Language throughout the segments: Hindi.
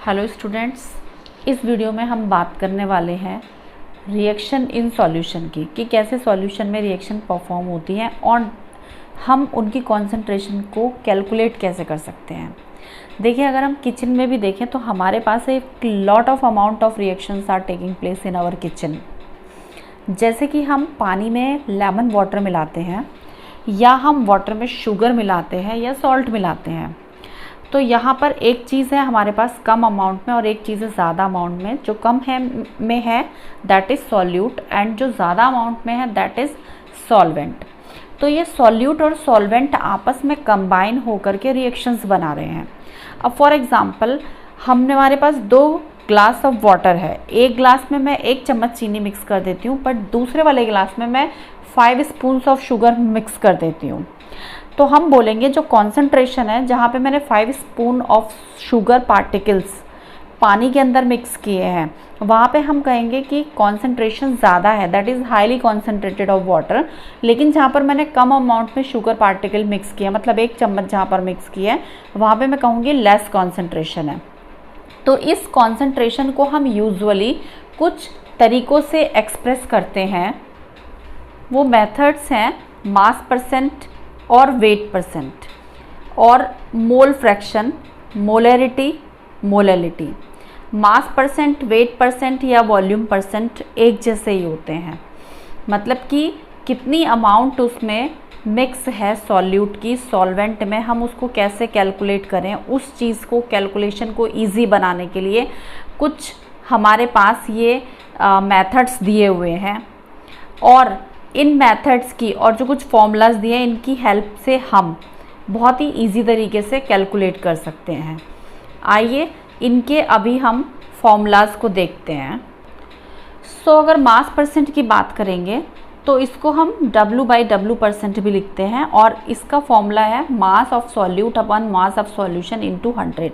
हेलो स्टूडेंट्स, इस वीडियो में हम बात करने वाले हैं रिएक्शन इन सॉल्यूशन की कि कैसे सॉल्यूशन में रिएक्शन परफॉर्म होती है और हम उनकी कंसंट्रेशन को कैलकुलेट कैसे कर सकते हैं। देखिए, अगर हम किचन में भी देखें तो हमारे पास एक lot of amount of reactions are taking place in our kitchen. जैसे कि हम पानी में लेमन वाटर मिलाते हैं या हम वाटर में शुगर मिलाते हैं या सॉल्ट मिलाते हैं, तो यहाँ पर एक चीज़ है हमारे पास कम अमाउंट में और एक चीज़ है ज़्यादा अमाउंट में। जो कम है में है दैट इज़ सॉल्यूट एंड जो ज़्यादा अमाउंट में है दैट इज़ सॉल्वेंट। तो ये सॉल्यूट और सॉल्वेंट आपस में कंबाइन होकर के रिएक्शंस बना रहे हैं। अब फॉर एग्ज़ाम्पल हमारे पास 2 ग्लास ऑफ वाटर है, एक ग्लास में मैं 1 चम्मच चीनी मिक्स कर देती हूँ, बट दूसरे वाले ग्लास में मैं 5 स्पून्स ऑफ शुगर मिक्स कर देती हूँ। तो हम बोलेंगे जो कॉन्सेंट्रेशन है जहाँ पे मैंने 5 स्पून ऑफ शुगर पार्टिकल्स पानी के अंदर मिक्स किए हैं, वहाँ पे हम कहेंगे कि कॉन्सेंट्रेशन ज़्यादा है, that is highly concentrated of water. लेकिन जहाँ पर मैंने कम अमाउंट में शुगर पार्टिकल मिक्स किया, मतलब 1 चम्मच जहाँ पर मिक्स किया है, वहाँ पे मैं कहूँगी लेस कॉन्सेंट्रेशन है। तो इस कॉन्सेंट्रेशन को हम यूजुअली कुछ तरीक़ों से एक्सप्रेस करते हैं। वो मेथड्स हैं मास परसेंट और वेट परसेंट और मोल फ्रैक्शन, मोलरिटी, मोलैलिटी। मास परसेंट, वेट परसेंट या वॉल्यूम परसेंट एक जैसे ही होते हैं, मतलब कि कितनी अमाउंट उसमें मिक्स है सॉल्यूट की सॉल्वेंट में, हम उसको कैसे कैलकुलेट करें। उस चीज़ को कैलकुलेशन को इजी बनाने के लिए कुछ हमारे पास ये मेथड्स दिए हुए हैं और इन मेथड्स की और जो कुछ फॉर्मूलाज दिए हैं इनकी हेल्प से हम बहुत ही इजी तरीके से कैलकुलेट कर सकते हैं। आइए इनके अभी हम फॉर्मूलाज को देखते हैं। सो अगर मास परसेंट की बात करेंगे तो इसको हम W/W% भी लिखते हैं और इसका फॉर्मूला है मास of solute upon mass of solution into 100।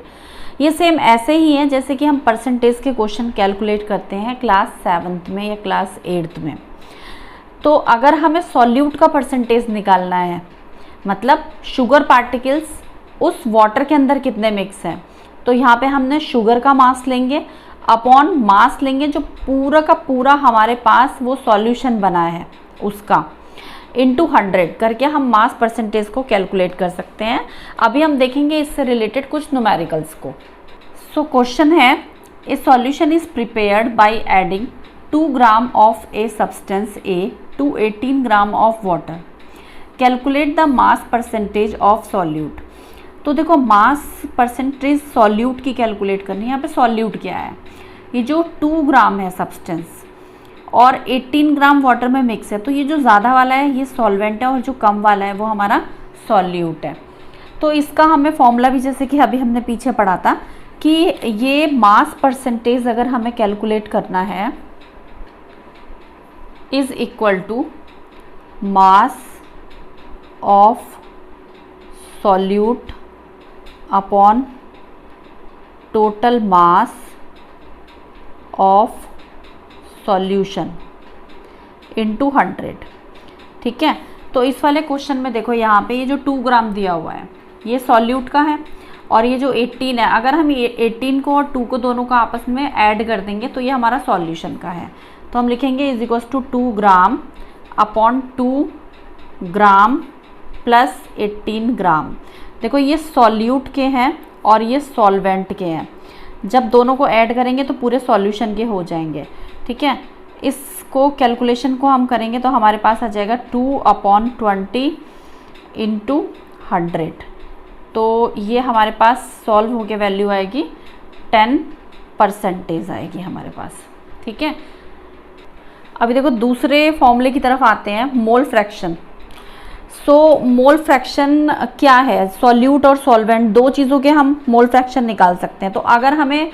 ये सेम ऐसे ही है जैसे कि हम परसेंटेज के क्वेश्चन कैलकुलेट करते हैं क्लास 7th में या क्लास 8th में। तो अगर हमें सॉल्यूट का परसेंटेज निकालना है, मतलब शुगर पार्टिकल्स उस वाटर के अंदर कितने मिक्स हैं, तो यहाँ पे हमने शुगर का मास लेंगे अपॉन मास लेंगे जो पूरा का पूरा हमारे पास वो सॉल्यूशन बना है उसका, इनटू 100 करके हम मास परसेंटेज को कैलकुलेट कर सकते हैं। अभी हम देखेंगे इससे रिलेटेड कुछ न्यूमेरिकल्स को। सो क्वेश्चन है, ए solution is prepared by adding 2 gram of a substance A to 18 gram of water, calculate the mass percentage of solute. तो देखो, मास परसेंटेज सॉल्यूट की कैलकुलेट करनी है। यहाँ पे सॉल्यूट क्या है, ये जो 2 ग्राम है सब्सटेंस और 18 ग्राम वाटर में मिक्स है, तो ये जो ज़्यादा वाला है ये सॉल्वेंट है और जो कम वाला है वो हमारा सॉल्यूट है। तो इसका हमें फॉर्मूला भी जैसे कि अभी हमने पीछे पढ़ा था कि ये मास परसेंटेज अगर हमें कैलकुलेट करना है is equal to mass of solute upon total mass of solution into 100। ठीक है, तो इस वाले क्वेश्चन में देखो यहाँ पे ये जो 2 ग्राम दिया हुआ है ये सॉल्यूट का है और ये जो 18 है, अगर हम 18 को और 2 को दोनों को आपस में ऐड कर देंगे तो ये हमारा सॉल्यूशन का है। तो हम लिखेंगे is equals to 2 gram upon 2 gram plus 18 gram. देखो, ये सॉल्यूट के हैं और ये सॉल्वेंट के हैं, जब दोनों को ऐड करेंगे तो पूरे सॉल्यूशन के हो जाएंगे। ठीक है, इसको कैलकुलेशन को हम करेंगे तो हमारे पास आ जाएगा 2/20 इंटू 100। तो ये हमारे पास सॉल्व होके वैल्यू आएगी 10% आएगी हमारे पास। ठीक है, अभी देखो दूसरे फॉर्मूले की तरफ आते हैं, मोल फ्रैक्शन। सो मोल फ्रैक्शन क्या है, सॉल्यूट और सॉल्वेंट दो चीज़ों के हम मोल फ्रैक्शन निकाल सकते हैं। तो अगर हमें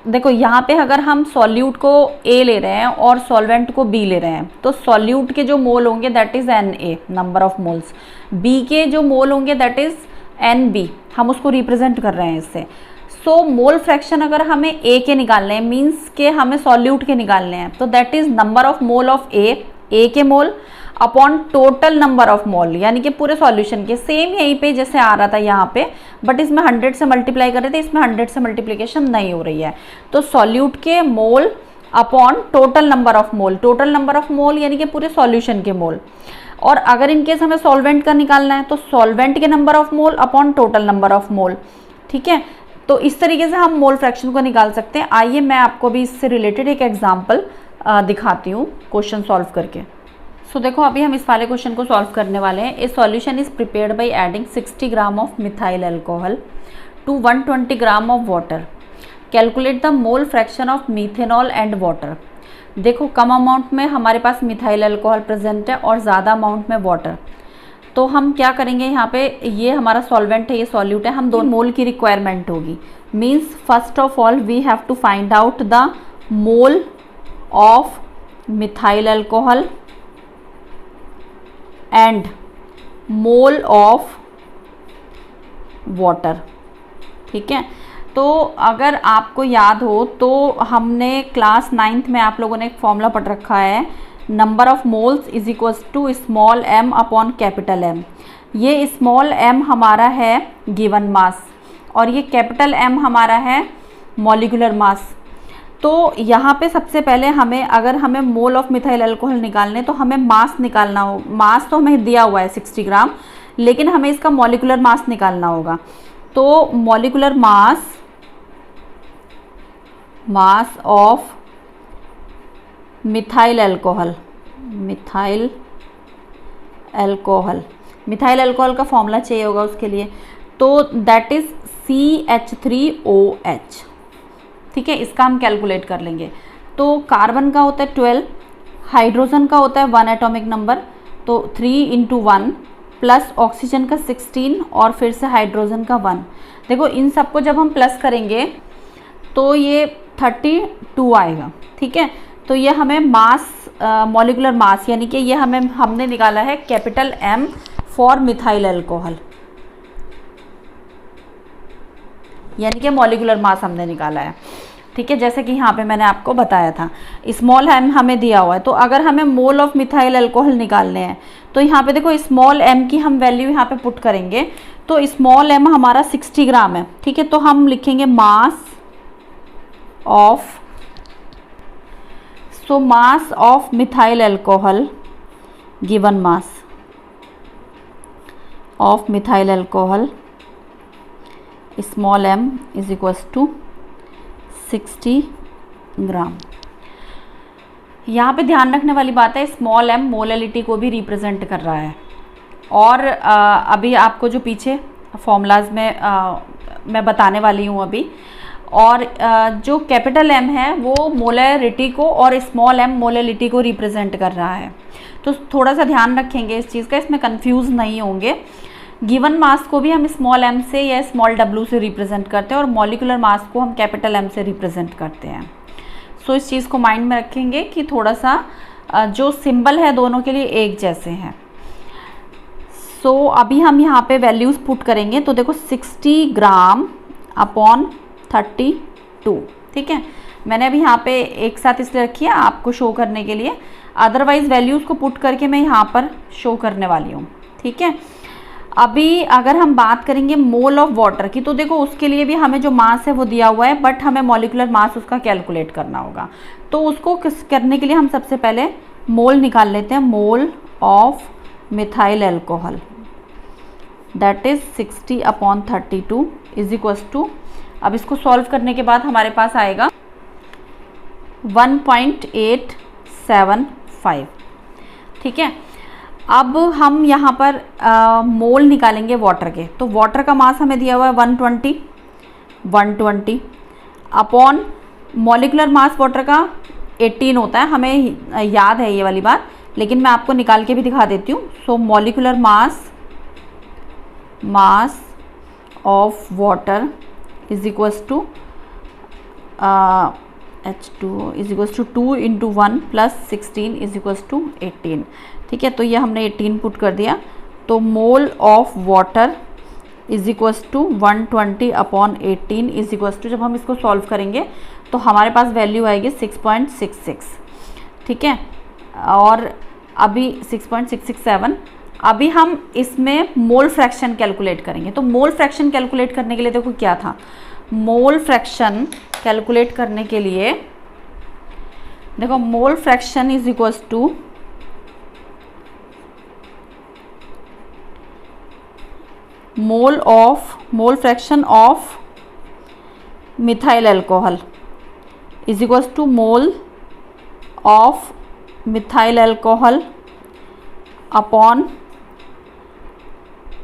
देखो यहाँ पे अगर हम सॉल्यूट को A ले रहे हैं और सॉल्वेंट को B ले रहे हैं, तो सॉल्यूट के जो मोल होंगे that is Na, number of moles. B के जो मोल होंगे दैट इज़ Nb, हम उसको रिप्रेजेंट कर रहे हैं इससे। सो मोल फ्रैक्शन अगर हमें A के निकालने हैं, मीन्स के हमें सॉल्यूट के निकालने हैं, तो that is number of mole of A के mole upon total number of mole, यानी कि पूरे सॉल्यूशन के सेम यहीं पे जैसे आ रहा था यहाँ पे, बट इसमें 100 से मल्टीप्लाई कर रहे थे, इसमें 100 से मल्टीप्लिकेशन नहीं हो रही है। तो सॉल्यूट के mole upon total number of mole, total number of mole यानी कि पूरे सॉल्यूशन के मोल। और अगर इनकेस हमें सॉल्वेंट का निकालना है तो सॉल्वेंट के number of mole upon total number of मोल। ठीक है, तो इस तरीके से हम मोल फ्रैक्शन को निकाल सकते हैं। आइए मैं आपको भी इससे रिलेटेड एक एग्जांपल दिखाती हूँ क्वेश्चन सॉल्व करके। सो देखो अभी हम इस वाले क्वेश्चन को सॉल्व करने वाले हैं। A solution is prepared by adding 60 gram of methyl alcohol to 120 gram of water. Calculate the mole fraction of methanol and water. देखो कम अमाउंट में हमारे पास मिथाइल अल्कोहल प्रेजेंट है और ज़्यादा अमाउंट में वाटर। तो हम क्या करेंगे, यहाँ पे ये हमारा सॉल्वेंट है, ये सॉल्यूट है, हम 2 मोल की रिक्वायरमेंट होगी। Means first of all we have to find out the mole of methyl alcohol and mole of water. ठीक है, तो अगर आपको याद हो तो हमने क्लास 9th में आप लोगों ने एक फॉर्मूला पढ़ रखा है, number of moles is equals to small m upon capital M। ये स्मॉल m हमारा है गिवन मास और ये कैपिटल M हमारा है मॉलिक्यूलर मास। तो यहाँ पे सबसे पहले अगर हमें मोल ऑफ मिथाइल अल्कोहल निकालने तो हमें मास निकालना हो। मास तो हमें दिया हुआ है 60 ग्राम, लेकिन हमें इसका मॉलिक्यूलर मास निकालना होगा। तो molecular mass of methyl alcohol का फॉर्मूला चाहिए होगा उसके लिए, तो दैट इज CH3OH। ठीक है, इसका हम कैलकुलेट कर लेंगे। तो कार्बन का होता है 12, हाइड्रोजन का होता है 1 एटॉमिक नंबर, तो 3 × 1 प्लस ऑक्सीजन का 16 और फिर से हाइड्रोजन का 1। देखो इन सबको जब हम प्लस करेंगे तो ये 32 आएगा। ठीक है, तो ये हमें मास मॉलिक्यूलर मास यानी कि ये हमने निकाला है capital M for methyl alcohol, यानी कि मॉलिक्यूलर मास हमने निकाला है। ठीक है, जैसे कि यहाँ पे मैंने आपको बताया था स्मॉल m हमें दिया हुआ है। तो अगर हमें मोल ऑफ मिथाइल अल्कोहल निकालने हैं तो यहाँ पे देखो स्मॉल m की हम वैल्यू यहाँ पे पुट करेंगे। तो स्मॉल m हमारा 60 ग्राम है। ठीक है, तो हम लिखेंगे mass of methyl alcohol, given mass of methyl alcohol small m is equals to 60 gram. यहाँ पे ध्यान रखने वाली बात है, स्मॉल m मोलैलिटी को भी रिप्रेजेंट कर रहा है। और अभी आपको जो पीछे फॉर्मूलाज में मैं बताने वाली हूँ अभी, और जो कैपिटल M है वो मोलैरिटी को और स्मॉल m मोलैलिटी को रिप्रेजेंट कर रहा है। तो थोड़ा सा ध्यान रखेंगे इस चीज़ का, इसमें कंफ्यूज नहीं होंगे। गिवन मास को भी हम स्मॉल m से या स्मॉल w से रिप्रेजेंट करते हैं और मॉलिक्यूलर मास को हम कैपिटल M से रिप्रेजेंट करते हैं। सो इस चीज़ को माइंड में रखेंगे कि थोड़ा सा जो सिंबल है दोनों के लिए एक जैसे हैं। सो अभी हम यहाँ पे वैल्यूज़ पुट करेंगे। तो देखो 60 ग्राम अपॉन 32। ठीक है, मैंने अभी यहाँ पे एक साथ इसलिए रखी है आपको शो करने के लिए, अदरवाइज वैल्यूज़ को पुट करके मैं यहाँ पर शो करने वाली हूँ। ठीक है, अभी अगर हम बात करेंगे मोल ऑफ वाटर की, तो देखो उसके लिए भी हमें जो मास है वो दिया हुआ है, बट हमें मॉलिक्यूलर मास उसका कैलकुलेट करना होगा। तो उसको करने के लिए हम सबसे पहले मोल निकाल लेते हैं। Mole of methyl alcohol that is 60 upon 32 is equals to, अब इसको सॉल्व करने के बाद हमारे पास आएगा 1.875। ठीक है, अब हम यहाँ पर मोल निकालेंगे वाटर के। तो वाटर का मास हमें दिया हुआ है 120 अपॉन मॉलिक्यूलर मास वाटर का 18 होता है, हमें याद है ये वाली बात, लेकिन मैं आपको निकाल के भी दिखा देती हूँ। So molecular mass of water is equals to H2O is equals to 2 × 1 plus 16 is equals to 18। ठीक है, तो ये हमने 18 पुट कर दिया। तो mole of water is equals to 120 upon 18 is equals to, जब हम इसको सॉल्व करेंगे तो हमारे पास वैल्यू आएगी 6.66। ठीक है, और अभी 6.667। अभी हम इसमें मोल फ्रैक्शन कैलकुलेट करेंगे। तो मोल फ्रैक्शन कैलकुलेट करने के लिए देखो क्या था, मोल फ्रैक्शन कैलकुलेट करने के लिए देखो mole fraction is equals to mole fraction of methyl alcohol is equals to mole of methyl alcohol upon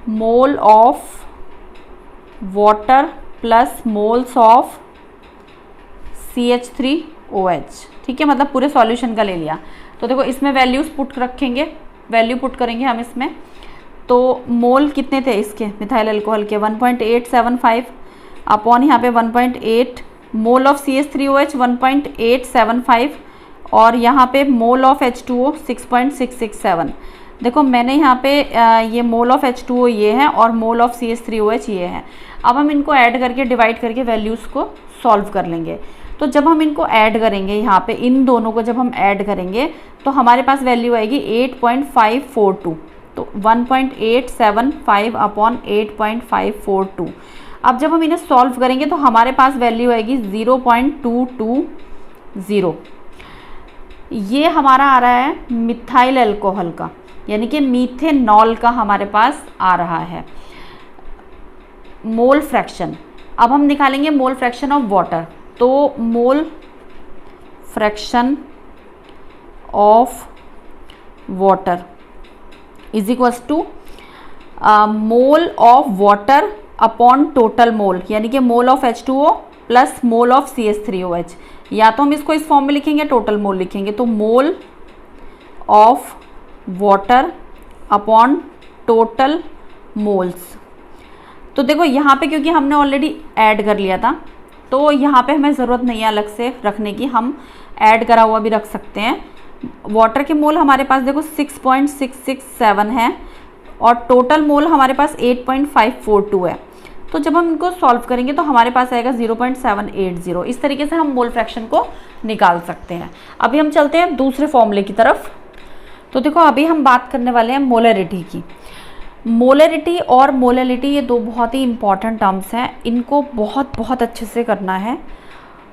mole of water plus moles of CH3OH। ठीक है, मतलब पूरे सॉल्यूशन का ले लिया। तो देखो इसमें वैल्यूज पुट रखेंगे, वैल्यू पुट करेंगे हम इसमें। तो मोल कितने थे इसके मिथाइल अल्कोहल के 1.875 अपॉन यहाँ पे 1.8, मोल ऑफ CH3OH 1.875 और यहाँ पे मोल ऑफ H2O 6.667। देखो मैंने यहाँ पे ये मोल ऑफ H2O ये है और मोल ऑफ CH3OH ये है। अब हम इनको ऐड करके डिवाइड करके वैल्यूज़ को सॉल्व कर लेंगे। तो जब हम इनको ऐड करेंगे यहाँ पे, इन दोनों को जब हम ऐड करेंगे तो हमारे पास वैल्यू आएगी 8.542। तो 1.875 अपॉन 8.542। अब जब हम इन्हें सॉल्व करेंगे तो हमारे पास वैल्यू आएगी 0.220। ये हमारा आ रहा है मिथाइल अल्कोहल का, यानी कि मीथेनॉल का हमारे पास आ रहा है मोल फ्रैक्शन। अब हम निकालेंगे मोल फ्रैक्शन ऑफ वाटर। तो mole fraction of water is equals to mole of water upon total mole, यानी कि mole of H2O plus mole of CH3OH। या तो हम इसको इस फॉर्म में लिखेंगे, टोटल मोल लिखेंगे। तो mole of water upon total moles. तो देखो यहाँ पे क्योंकि हमने ऑलरेडी ऐड कर लिया था तो यहाँ पे हमें ज़रूरत नहीं है अलग से रखने की, हम ऐड करा हुआ भी रख सकते हैं। वाटर के मोल हमारे पास देखो 6.667 है और टोटल मोल हमारे पास 8.542 है। तो जब हम इनको सॉल्व करेंगे तो हमारे पास आएगा 0.780। इस तरीके से हम मोल फ्रैक्शन को निकाल सकते हैं। अभी हम चलते हैं दूसरे फॉर्मूले की तरफ। तो देखो अभी हम बात करने वाले हैं मोलरिटी की। मोलरिटी और मोलैलिटी ये दो बहुत ही इंपॉर्टेंट टर्म्स हैं, इनको बहुत अच्छे से करना है।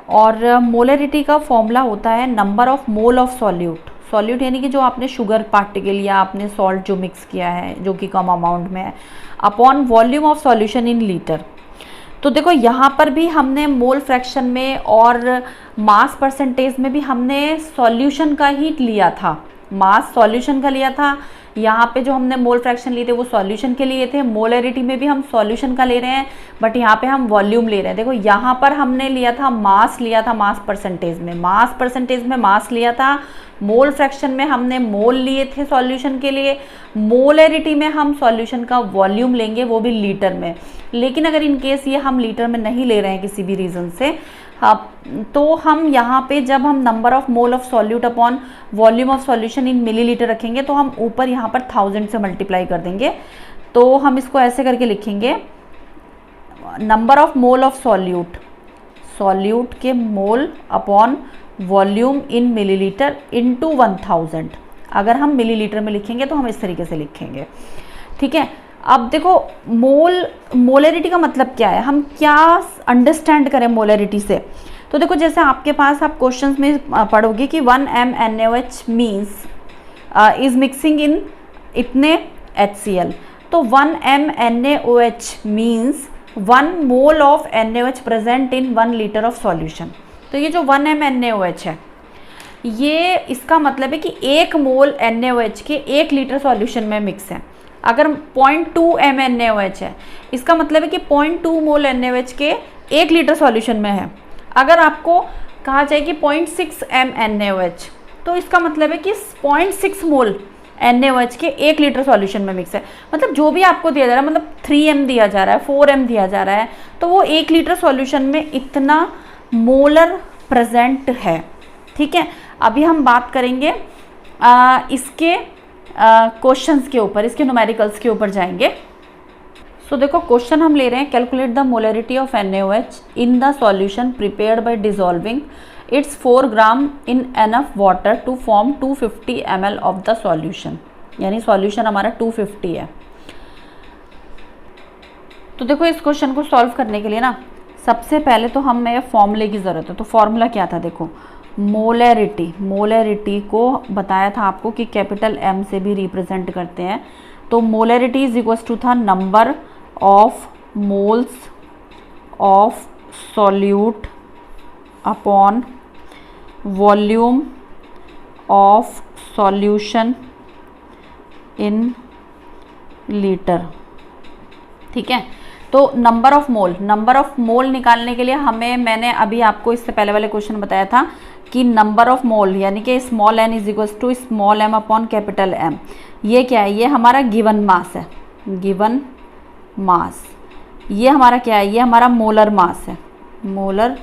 और मोलरिटी का फॉर्मूला होता है number of mole of solute यानी कि जो आपने शुगर पार्टिकल या आपने सॉल्ट जो मिक्स किया है जो कि कम अमाउंट में है, upon volume of solution in litre. तो देखो यहाँ पर भी हमने मोल फ्रैक्शन में और मास परसेंटेज में भी हमने सॉल्यूशन का ही लिया था, मास सॉल्यूशन का लिया था। यहाँ पे जो हमने मोल फ्रैक्शन लिए थे वो सॉल्यूशन के लिए थे। मोलरिटी में भी हम सॉल्यूशन का ले रहे हैं, बट यहाँ पे हम वॉल्यूम ले रहे हैं। देखो यहाँ पर हमने लिया था मास, लिया था मास परसेंटेज में, मास परसेंटेज में मास लिया था। मोल फ्रैक्शन में हमने मोल लिए थे सॉल्यूशन के लिए। मोलरिटी में हम सॉल्यूशन का वॉल्यूम लेंगे, वो भी लीटर में। लेकिन अगर इन केस ये हम लीटर में नहीं ले रहे हैं किसी भी रीज़न से, तो हम यहाँ पे जब हम number of mole of solute upon volume of solution in millilitre रखेंगे तो हम ऊपर यहाँ पर 1000 से मल्टीप्लाई कर देंगे। तो हम इसको ऐसे करके लिखेंगे, number of mole of solute के mole upon volume in millilitre into 1000। अगर हम मिलीलीटर में लिखेंगे तो हम इस तरीके से लिखेंगे, ठीक है। अब देखो मोलरिटी का मतलब क्या है, हम क्या अंडरस्टैंड करें मोलरिटी से। तो देखो जैसे आपके पास आप क्वेश्चंस में पढ़ोगे कि 1 mNaOH मीन्स इज मिक्सिंग इन इतने HCl। तो 1 mNaOH means 1 mole of NaOH present in 1 litre of solution. तो ये जो 1 mNaOH है, ये इसका मतलब है कि 1 मोल NaOH के 1 लीटर सॉल्यूशन में मिक्स है। अगर 0.2 mNaOH है, इसका मतलब है कि 0.2 मोल NaOH के 1 लीटर सॉल्यूशन में है। अगर आपको कहा जाए कि 0.6 mNaOH, तो इसका मतलब है कि 0.6 मोल NaOH के 1 लीटर सॉल्यूशन में मिक्स है। मतलब जो भी आपको दिया जा रहा है, मतलब 3m दिया जा रहा है, 4m दिया जा रहा है, तो वो 1 लीटर सॉल्यूशन में इतना मोलर प्रेजेंट है, ठीक है। अभी हम बात करेंगे इसके क्वेश्चंस के ऊपर, इसके न्यूमेरिकल्स के ऊपर जाएंगे। सो देखो क्वेश्चन हम ले रहे हैं, calculate the molarity of NaOH in the solution prepared by dissolving its 4 gram in enough water to form 250 ml of the solution, यानी सॉल्यूशन हमारा 250 है। तो देखो इस क्वेश्चन को सॉल्व करने के लिए ना सबसे पहले तो हमें फॉर्मूले की ज़रूरत है। तो फॉर्मूला क्या था, देखो मोलैरिटी को बताया था आपको कि कैपिटल M से भी रिप्रेजेंट करते हैं। तो मोलैरिटी इज इक्वल टू था number of moles of solute upon volume of solution in litre. ठीक है, तो नंबर ऑफ मोल निकालने के लिए मैंने अभी आपको इससे पहले वाले क्वेश्चन बताया था कि नंबर ऑफ मोल यानी कि small n is equal to small m upon capital M। ये क्या है, ये हमारा गिवन मास है, गिवन मास। ये हमारा क्या है, ये हमारा मोलर मास है, मोलर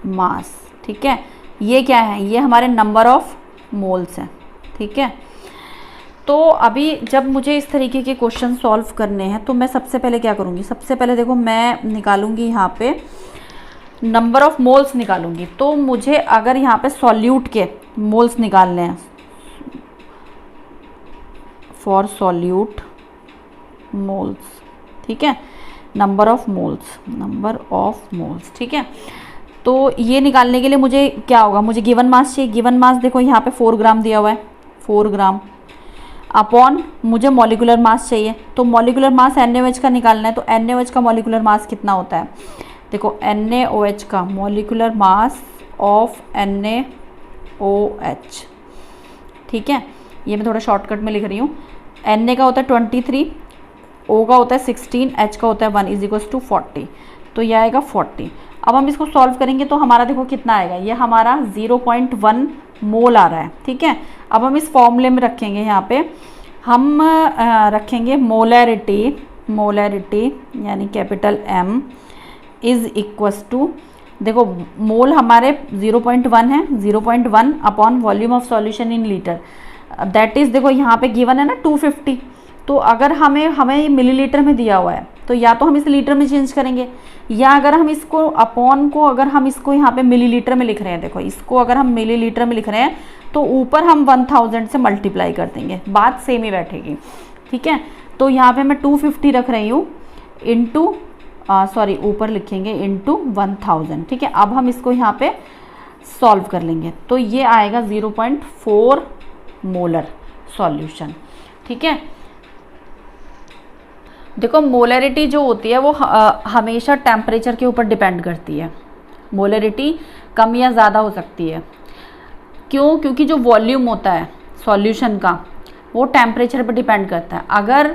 मास। ठीक है, ये क्या है, ये हमारे नंबर ऑफ मोल्स हैं। ठीक है, तो अभी जब मुझे इस तरीके के क्वेश्चन सॉल्व करने हैं तो मैं सबसे पहले क्या करूँगी, सबसे पहले देखो मैं निकालूंगी यहाँ पे नंबर ऑफ मोल्स निकालूंगी। तो मुझे अगर यहाँ पे सॉल्यूट के मोल्स निकालने हैं, फॉर सॉल्यूट मोल्स, ठीक है, नंबर ऑफ मोल्स, ठीक है। तो ये निकालने के लिए मुझे क्या होगा, मुझे गिवन मास चाहिए। गिवन मास देखो यहाँ पे 4 ग्राम दिया हुआ है, 4 ग्राम अपॉन मुझे मॉलिक्यूलर मास चाहिए। तो मॉलिक्यूलर मास NaOH का निकालना है। तो NaOH का मॉलिक्यूलर मास कितना होता है, देखो NaOH का मॉलिक्यूलर मास ऑफ NaOH, ठीक है, ये मैं थोड़ा शॉर्टकट में लिख रही हूँ। Na का होता है 23, O का होता है 16, H का होता है 1 इज इक्वल टू 40। तो यह आएगा 40। अब हम इसको सॉल्व करेंगे तो हमारा देखो कितना आएगा, ये हमारा 0.1 मोल आ रहा है। ठीक है, अब हम इस फॉर्मूले में रखेंगे, यहाँ पे हम रखेंगे मोलैरिटी यानी capital M is equals to, देखो मोल हमारे 0.1 है, 0.1 upon volume of solution in litre, that is देखो यहाँ पे गिवन है ना 250। तो अगर हमें मिलीलीटर में दिया हुआ है तो या तो हम इस लीटर में चेंज करेंगे, या अगर हम इसको अपॉन को अगर हम इसको यहाँ पे मिलीलीटर में लिख रहे हैं, देखो इसको अगर हम मिलीलीटर में लिख रहे हैं तो ऊपर हम 1000 से मल्टीप्लाई कर देंगे, बात सेम ही बैठेगी। ठीक है, तो यहाँ पे मैं 250 रख रही हूँ इंटू ऊपर लिखेंगे इंटू 1000। ठीक है, अब हम इसको यहाँ पे सॉल्व कर लेंगे तो ये आएगा 0.4 मोलर सॉल्यूशन। ठीक है, देखो मोलैरिटी जो होती है वो हमेशा टेम्परेचर के ऊपर डिपेंड करती है। मोलैरिटी कम या ज़्यादा हो सकती है, क्यों, क्योंकि जो वॉल्यूम होता है सॉल्यूशन का वो टेम्परेचर पर डिपेंड करता है। अगर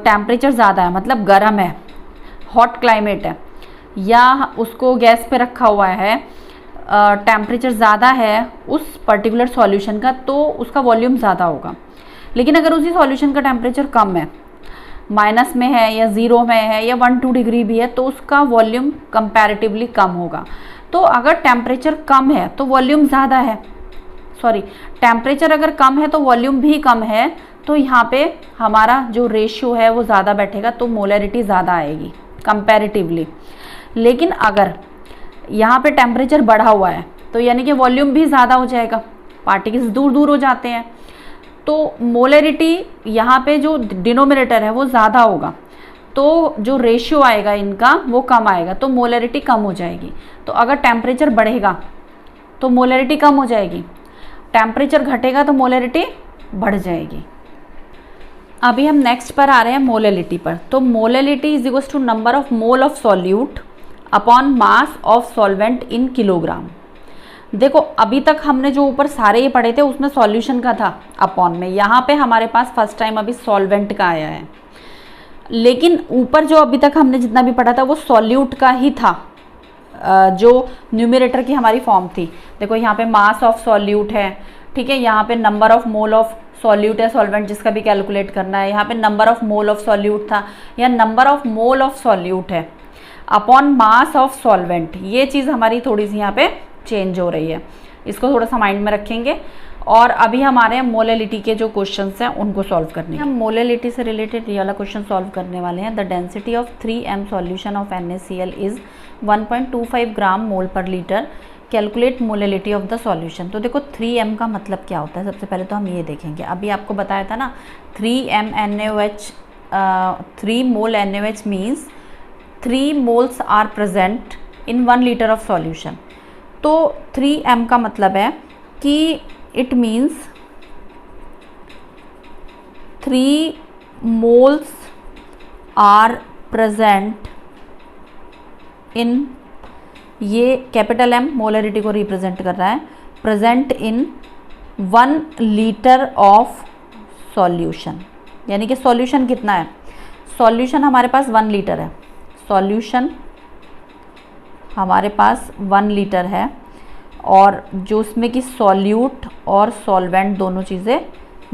टेम्परेचर ज़्यादा है, मतलब गर्म है, हॉट क्लाइमेट है, या उसको गैस पे रखा हुआ है, टेम्परेचर ज़्यादा है उस पर्टिकुलर सॉल्यूशन का, तो उसका वॉल्यूम ज़्यादा होगा। लेकिन अगर उसी सॉल्यूशन का टेम्परेचर कम है, माइनस में है या 0 में है या 1-2 डिग्री भी है, तो उसका वॉल्यूम कंपैरेटिवली कम होगा। तो अगर टेम्परेचर कम है तो वॉल्यूम ज़्यादा है, टेम्परेचर अगर कम है तो वॉल्यूम भी कम है, तो यहाँ पे हमारा जो रेशियो है वो ज़्यादा बैठेगा, तो मोलैरिटी ज़्यादा आएगी कंपैरेटिवली। लेकिन अगर यहाँ पे टेम्परेचर बढ़ा हुआ है तो यानी कि वॉल्यूम भी ज़्यादा हो जाएगा, पार्टिकल्स दूर दूर हो जाते हैं, तो मोलैरिटी यहाँ पे जो डिनोमिनेटर है वो ज़्यादा होगा, तो जो रेशियो आएगा इनका वो कम आएगा, तो मोलैरिटी कम हो जाएगी। तो अगर टेम्परेचर बढ़ेगा तो मोलैरिटी कम हो जाएगी, टेम्परेचर घटेगा तो मोलैरिटी बढ़ जाएगी। अभी हम नेक्स्ट पर आ रहे हैं मोलैरिटी पर। तो molarity is equal to number of mole of solute upon mass of solvent in kilogram. देखो अभी तक हमने जो ऊपर सारे ये पढ़े थे उसमें सॉल्यूशन का था अपॉन में, यहाँ पे हमारे पास फर्स्ट टाइम अभी सॉल्वेंट का आया है। लेकिन ऊपर जो अभी तक हमने जितना भी पढ़ा था वो सॉल्यूट का ही था, जो न्यूमरेटर की हमारी फॉर्म थी। देखो यहाँ पे मास ऑफ सॉल्यूट है, ठीक है, यहाँ पे number of mole of solute है, सॉल्वेंट जिसका भी कैलकुलेट करना है, यहाँ पे number of mole of solute था, या number of mole of solute है अपॉन मास ऑफ सॉल्वेंट। ये चीज़ हमारी थोड़ी सी यहाँ पे चेंज हो रही है, इसको थोड़ा सा माइंड में रखेंगे। और अभी हमारे मोलैरिटी के जो क्वेश्चंस हैं उनको सॉल्व करने, हम मोलैरिटी से रिलेटेड ये वाला क्वेश्चन सॉल्व करने वाले हैं। The density of 3m solution of NaCl is 1.25 ग्राम मोल पर litre calculate molality of the solution. तो देखो 3m का मतलब क्या होता है, सबसे पहले तो हम ये देखेंगे। अभी आपको बताया था ना 3m NaOH, 3 mole NaOH means 3 moles are present in 1 litre of solution. तो 3m का मतलब है कि it means 3 moles are present in, ये कैपिटल M मोलरिटी को रिप्रेजेंट कर रहा है, present in 1 litre of solution. यानी कि सॉल्यूशन कितना है, सॉल्यूशन हमारे पास 1 लीटर है, सॉल्यूशन हमारे पास 1 लीटर है, और जो उसमें कि सॉल्यूट और सॉल्वेंट दोनों चीज़ें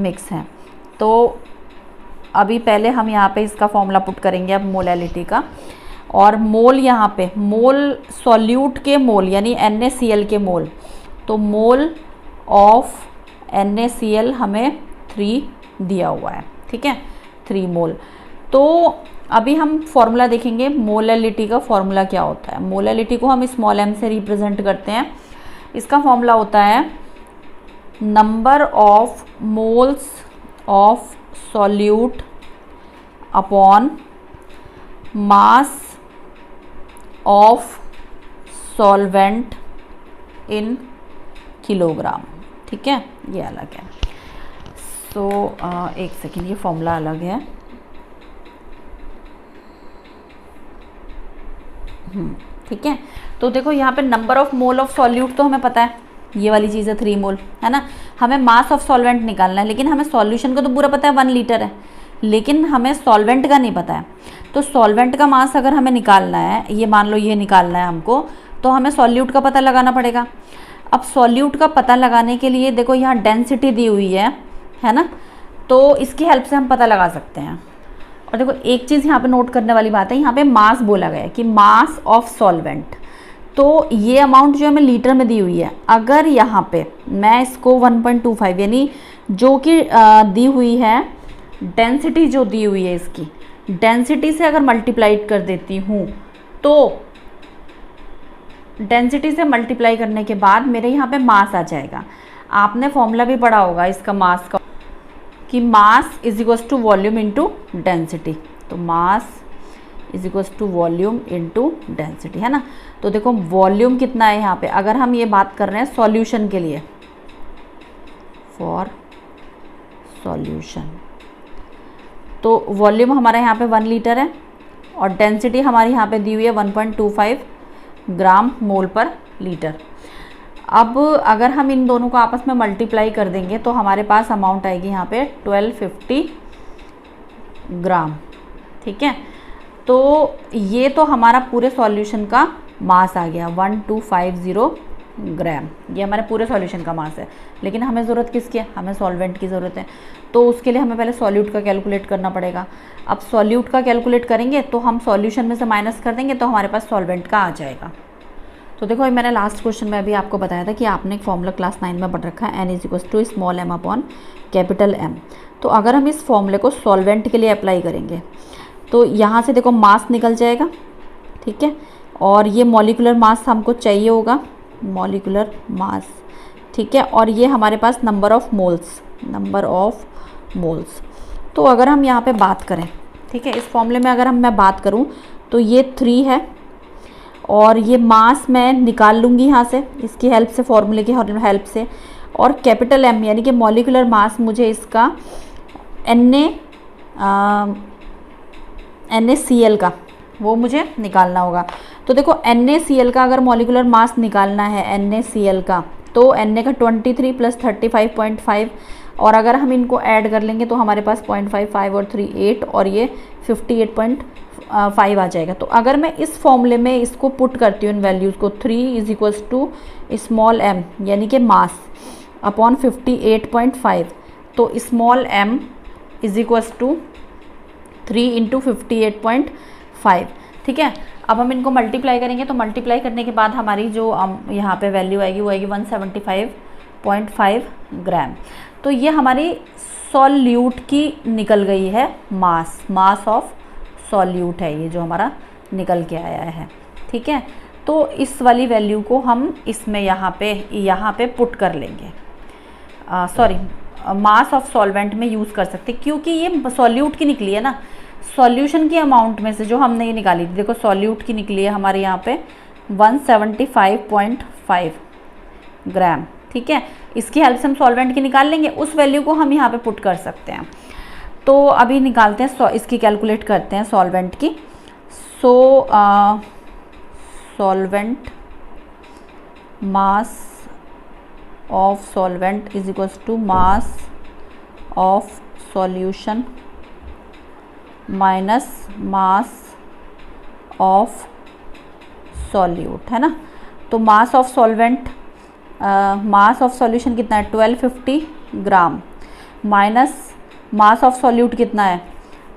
मिक्स हैं। तो अभी पहले हम यहाँ पे इसका फॉर्मूला पुट करेंगे अब मोलैलिटी का। और मोल यहाँ पे, मोल सॉल्यूट के मोल यानी NaCl के मोल, तो मोल ऑफ NaCl हमें 3 दिया हुआ है, ठीक है, 3 मोल। तो अभी हम फॉर्मूला देखेंगे मोलैलिटी का। फॉर्मूला क्या होता है, मोलैलिटी को हम स्मॉल m से रिप्रेजेंट करते हैं। इसका फॉर्मूला होता है number of moles of solute upon mass of solvent in kilogram, ठीक है, ये अलग है। सो एक सेकेंड, ये फॉर्मूला अलग है। ठीक है, तो देखो यहाँ पे number of mole of solute तो हमें पता है, ये वाली चीज़ है 3 मोल, है ना। हमें मास ऑफ सॉल्वेंट निकालना है, लेकिन हमें सॉल्यूशन का तो पूरा पता है 1 लीटर है, लेकिन हमें सॉल्वेंट का नहीं पता है। तो सॉल्वेंट का मास अगर हमें निकालना है, ये मान लो ये निकालना है हमको, तो हमें सॉल्यूट का पता लगाना पड़ेगा। अब सॉल्यूट का पता लगाने के लिए देखो यहाँ डेंसिटी दी हुई है ना, तो इसकी हेल्प से हम पता लगा सकते हैं। और देखो एक चीज़ यहाँ पे नोट करने वाली बात है, यहाँ पे मास बोला गया है कि मास ऑफ सॉल्वेंट, तो ये अमाउंट जो हमें लीटर में दी हुई है, अगर यहाँ पे मैं इसको 1.25 यानी जो कि दी हुई है डेंसिटी, जो दी हुई है इसकी डेंसिटी से अगर मल्टीप्लाइड कर देती हूँ, तो डेंसिटी से मल्टीप्लाई करने के बाद मेरे यहाँ पे मास आ जाएगा। आपने फॉर्मूला भी पढ़ा होगा इसका मास का, कि mass is equals to volume into density. तो mass is equals to volume into density, है ना। तो देखो वॉल्यूम कितना है यहाँ पे, अगर हम ये बात कर रहे हैं सॉल्यूशन के लिए, फॉर सॉल्यूशन, तो वॉल्यूम हमारा यहाँ पे 1 लीटर है और डेंसिटी हमारी यहाँ पे दी हुई है 1.25 ग्राम मोल पर लीटर। अब अगर हम इन दोनों को आपस में मल्टीप्लाई कर देंगे तो हमारे पास अमाउंट आएगी यहाँ पे 1250 ग्राम, ठीक है। तो ये तो हमारा पूरे सॉल्यूशन का मास आ गया 1250 ग्राम, ये हमारे पूरे सॉल्यूशन का मास है। लेकिन हमें ज़रूरत किसकी है, हमें सॉल्वेंट की ज़रूरत है, तो उसके लिए हमें पहले सॉल्यूट का कैलकुलेट करना पड़ेगा। अब सॉल्यूट का कैलकुलेट करेंगे तो हम सॉल्यूशन में से माइनस कर देंगे तो हमारे पास सॉल्वेंट का आ जाएगा। तो देखो ये मैंने लास्ट क्वेश्चन में अभी आपको बताया था कि आपने एक फॉर्मूला क्लास 9 में पढ़ रखा है, n is equals to small m upon capital M। तो अगर हम इस फॉर्मूले को सॉल्वेंट के लिए अप्लाई करेंगे तो यहाँ से देखो मास निकल जाएगा, ठीक है, और ये मॉलिक्यूलर मास हमको चाहिए होगा, मॉलिक्यूलर मास, ठीक है, और ये हमारे पास नंबर ऑफ मोल्स। तो अगर हम यहाँ पे बात करें, ठीक है, इस फॉर्मूले में अगर मैं बात करूँ तो ये 3 है और ये मास मैं निकाल लूँगी यहाँ से इसकी हेल्प से, फॉर्मूले की हेल्प से, और कैपिटल M यानी कि मॉलिक्यूलर मास मुझे इसका NaCl का वो मुझे निकालना होगा। तो देखो NaCl का अगर मॉलिक्यूलर मास निकालना है NaCl का, तो Na का 23 प्लस 35.5, और अगर हम इनको ऐड कर लेंगे तो हमारे पास 0.55 और 3 8 और ये 58.5 आ जाएगा। तो अगर मैं इस फॉर्मूले में इसको पुट करती हूँ इन वैल्यूज़ को, 3 is equals to small m यानी कि मास अपॉन 58.5, तो small m is equals to 3 into 58.5, ठीक है। अब हम इनको मल्टीप्लाई करेंगे तो मल्टीप्लाई करने के बाद हमारी जो यहाँ पे वैल्यू आएगी वो आएगी 175.5 ग्राम। तो ये हमारी सॉल्यूट की निकल गई है मास ऑफ सॉल्यूट है ये जो हमारा निकल के आया है, ठीक है। तो इस वाली वैल्यू को हम इसमें यहाँ पे पुट कर लेंगे, सॉरी मास ऑफ सॉल्वेंट में यूज़ कर सकते, क्योंकि ये सॉल्यूट की निकली है ना, सॉल्यूशन की अमाउंट में से जो हमने ये निकाली थी, देखो सॉल्यूट की निकली है हमारे यहाँ पे 175.5 ग्राम, ठीक है। इसकी हेल्प से हम सॉल्वेंट की निकाल लेंगे, उस वैल्यू को हम यहाँ पे पुट कर सकते हैं। तो अभी निकालते हैं, इसकी कैलकुलेट करते हैं सॉल्वेंट की। So solvent mass of solvent is equals to mass of solution minus mass of solute, है ना। तो mass of solvent, mass of solution कितना है 1250 gram, minus mass of solute कितना है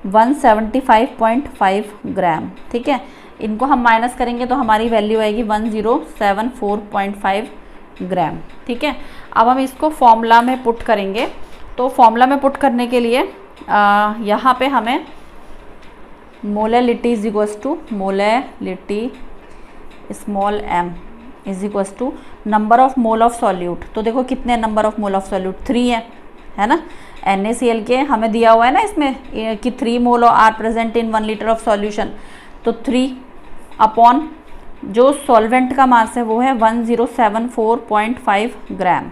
175.5 ग्राम, ठीक है। इनको हम माइनस करेंगे तो हमारी वैल्यू आएगी 1074.5 ग्राम, ठीक है। अब हम इसको फॉर्मूला में पुट करेंगे। तो फॉर्मूला में पुट करने के लिए यहाँ पे हमें molality is equals to molality small m is equals to number of mole of solute. तो देखो कितने number of mole of solute 3 है ना। NaCl के हमें दिया हुआ है ना इसमें कि 3 mole are present in 1 litre of solution, तो 3 अपॉन जो सॉल्वेंट का मास है वो है 1074.5 ग्राम।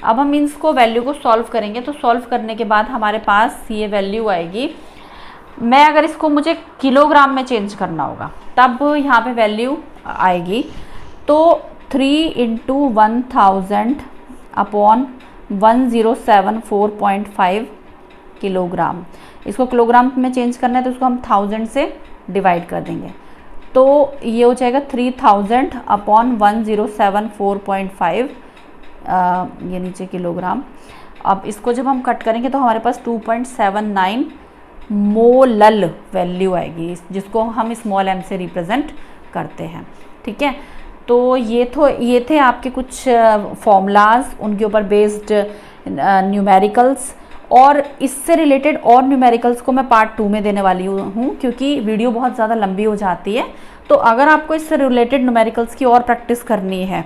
अब हम इसको वैल्यू को सॉल्व करेंगे। तो सॉल्व करने के बाद हमारे पास ये वैल्यू आएगी, मैं अगर इसको मुझे किलोग्राम में चेंज करना होगा तब यहाँ पे वैल्यू आएगी, तो 3 × 1000 अपॉन 1074.5 किलोग्राम। इसको किलोग्राम में चेंज करना है तो इसको हम 1000 से डिवाइड कर देंगे, तो ये हो जाएगा 3000 अपॉन 1074.5, ये नीचे किलोग्राम। अब इसको जब हम कट करेंगे तो हमारे पास 2.79 मोलल वैल्यू आएगी, जिसको हम स्मॉल m से रिप्रेजेंट करते हैं, ठीक है। तो ये थे आपके कुछ फॉर्मूलाज, उनके ऊपर बेस्ड न्यूमेरिकल्स, और इससे रिलेटेड और न्यूमेरिकल्स को मैं पार्ट 2 में देने वाली हूँ, क्योंकि वीडियो बहुत ज़्यादा लंबी हो जाती है। तो अगर आपको इससे रिलेटेड न्यूमेरिकल्स की और प्रैक्टिस करनी है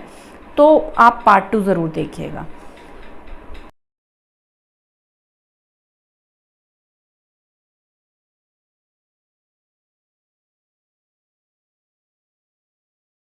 तो आप पार्ट 2 ज़रूर देखिएगा।